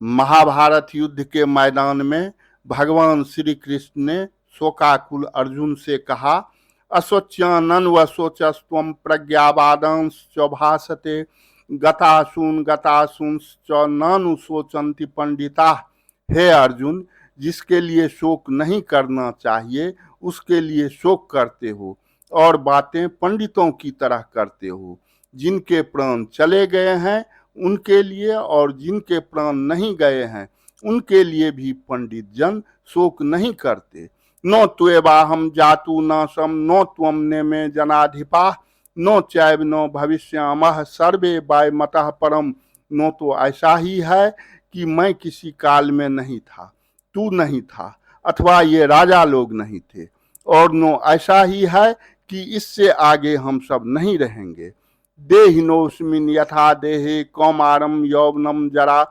महाभारत युद्ध के मैदान में भगवान श्री कृष्ण ने शोकाकुल अर्जुन से कहा, अशोच्यानन व शोचस्त्वं प्रज्ञावादांश्च भासते गतासूंश्च नानु शोचन्ति पंडिता। हे अर्जुन, जिसके लिए शोक नहीं करना चाहिए उसके लिए शोक करते हो और बातें पंडितों की तरह करते हो। जिनके प्राण चले गए हैं उनके लिए और जिनके प्राण नहीं गए हैं उनके लिए भी पंडित जन शोक नहीं करते। नो त्वेवाहम जातु नाशम नो त्वम ने में जनाधिपा नो चैव नो भविष्यामः सर्वे वायमतः परम। नो तो ऐसा ही है कि मैं किसी काल में नहीं था, तू नहीं था, अथवा ये राजा लोग नहीं थे, और नो ऐसा ही है कि इससे आगे हम सब नहीं रहेंगे। देहिनोस्मिन यथा देहे कौमारम यौवनम जरा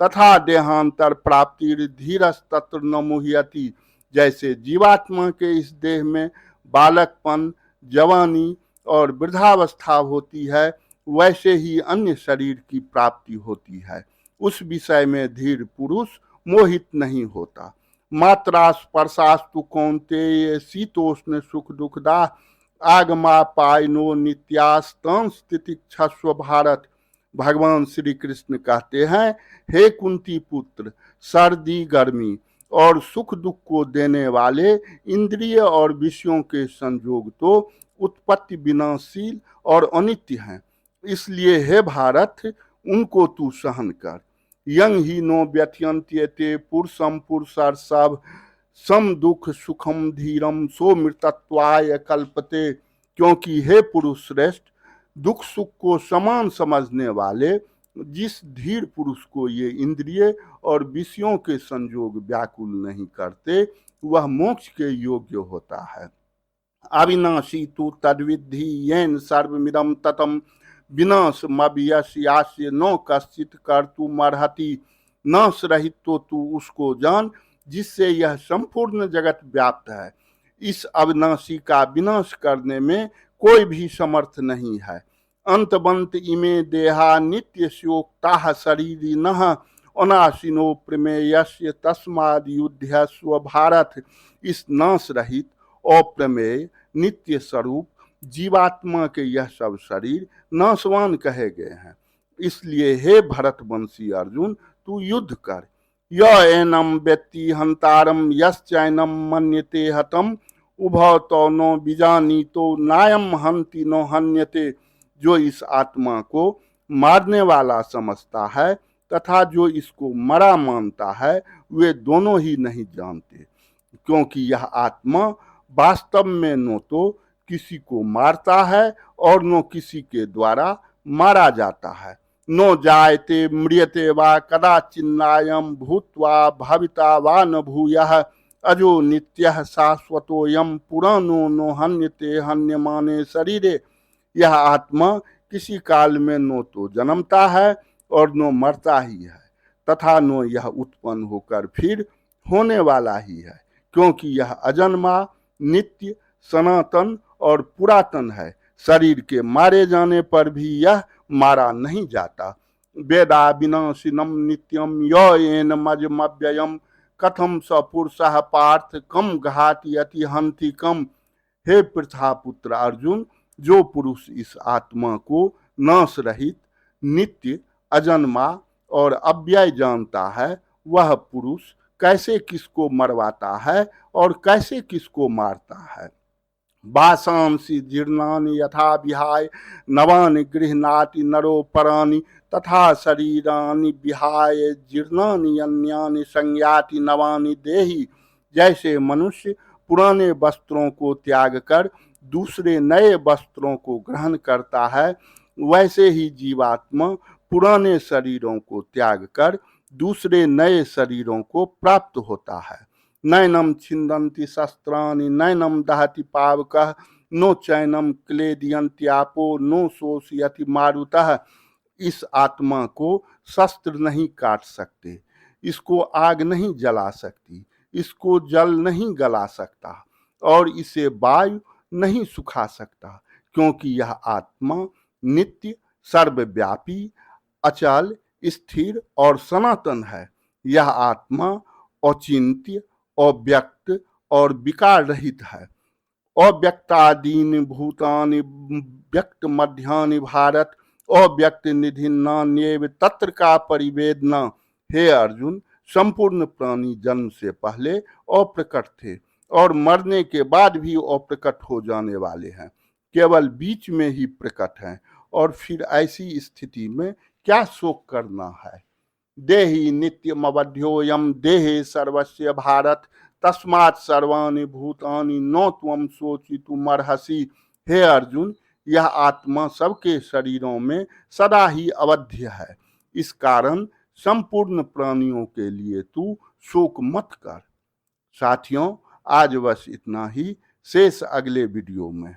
तथा देहांतर प्राप्ति धीरस्तत्र न मुह्यति। जैसे जीवात्मा के इस देह में बालकपन, जवानी और वृद्धावस्था होती है, वैसे ही अन्य शरीर की प्राप्ति होती है। उस विषय में धीर पुरुष मोहित नहीं होता। मात्रा स्पर्शास्तु कौन्तेय शीतोष्ण सुख दुखदा आगमा पायनो नित्यास्तं स्थितिक्षस्व भारत। भगवान श्री कृष्ण कहते हैं, हे कुंती पुत्र, सर्दी गर्मी और सुख दुख को देने वाले इंद्रिय और विषयों के संयोग तो उत्पत्ति विनाशील और अनित्य हैं, इसलिए हे भारत उनको तू सहन कर। यंग ही नो व्यथयन्त्येते पुरुषम पुरुषार्षभ सम दुख सुखम धीरम सो मृतत्वाय कल्पते। क्योंकि हे पुरुष श्रेष्ठ, दुख सुख को समान समझने वाले जिस धीर पुरुष को ये इंद्रिय और विषयों के संयोग व्याकुल नहीं करते, वह मोक्ष के योग्य होता है। अविनाशी तु तद्विद्धि येन सर्वमिदं ततम विनाशमव्यस्यास्य नो कश्चित् कर्तुमर्हति। नाश रहित तो तू उसको जान जिससे यह संपूर्ण जगत व्याप्त है। इस अविनाशी का विनाश करने में कोई भी समर्थ नहीं है। अंतबंत इमे देहा नित्य शोक्ता शरीरिनः अनाशिनो प्रमेयस्य तस्माद् युध्यस्व भारत। इस नाश रहित अप्रमेय नित्य स्वरूप जीवात्मा के यह सब शरीर नाशवान कहे गए हैं, इसलिए हे भरतवंशी अर्जुन, तू युद्ध कर। य एनम व्यक्ति हंतारम यश्चैनम मन्यते हतम उभौ तो नो बीजानीतो नायम हंति नो हन्यते। जो इस आत्मा को मारने वाला समझता है तथा जो इसको मरा मानता है, वे दोनों ही नहीं जानते, क्योंकि यह आत्मा वास्तव में न तो किसी को मारता है और न किसी के द्वारा मारा जाता है। नो जायते म्रियते वा कदाचिन्नायं भूत्वा भविता वा न भूयः अजो नित्यः शाश्वतोऽयं पुराणो नो हन्यते हन्यमाने शरीरे। यह आत्मा किसी काल में नो तो जन्मता है और नो मरता ही है, तथा नो यह उत्पन्न होकर फिर होने वाला ही है, क्योंकि यह अजन्मा, नित्य, सनातन और पुरातन है। शरीर के मारे जाने पर भी यह मारा नहीं जाता। वेदा विनाशिनम नित्यम येन मजमव्ययम कथम स पुरुषः पार्थ कम घाति अति हंति कम। हे पृथापुत्र अर्जुन, जो पुरुष इस आत्मा को नाश रहित, नित्य, अजन्मा और अव्यय जानता है, वह पुरुष कैसे किसको मरवाता है और कैसे किसको मारता है। वासांसि जीर्णानि यथा विहाय नवानि गृह्णाति नरो परानि तथा शरीरानि विहाय जीर्णानि अन्यानि संयाति नवानि देहि। जैसे मनुष्य पुराने वस्त्रों को त्याग कर दूसरे नए वस्त्रों को ग्रहण करता है, वैसे ही जीवात्मा पुराने शरीरों को त्याग कर दूसरे नए शरीरों को प्राप्त होता है। नैनम छिन्दन्ति शस्त्राणि नैनम दहति पावकः नो चैनम क्लेदयन्त्यापो नो शोषयति मारुतः। इस आत्मा को शस्त्र नहीं काट सकते, इसको आग नहीं जला सकती, इसको जल नहीं गला सकता और इसे वायु नहीं सुखा सकता, क्योंकि यह आत्मा नित्य, सर्वव्यापी, अचल स्थिर और सनातन है। यह आत्मा अचिंत्य, अव्यक्त और विकार रहित है। अव्यक्तादीनि भूतानि व्यक्त मध्यानि भारत, अव्यक्त निधिन्नान्येव तत्र का परिवेदना। हे अर्जुन, संपूर्ण प्राणी जन्म से पहले अप्रकट थे और मरने के बाद भी अप्रकट हो जाने वाले हैं, केवल बीच में ही प्रकट हैं। और फिर ऐसी स्थिति में क्या शोक करना है। देहि नित्यमवध्योऽयं देहे सर्वस्य भारत, तस्मात् सर्वाणि भूतानि न त्वं शोचितुमर्हसि। हे अर्जुन, यह आत्मा सबके शरीरों में सदा ही अवध्य है, इस कारण संपूर्ण प्राणियों के लिए तू शोक मत कर। साथियों, आज बस इतना ही। शेष अगले वीडियो में।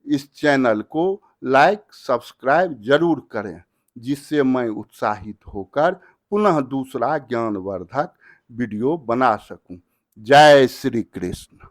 इस चैनल को लाइक सब्सक्राइब जरूर करें, जिससे मैं उत्साहित होकर पुनः दूसरा ज्ञानवर्धक वीडियो बना सकूं। जय श्री कृष्ण।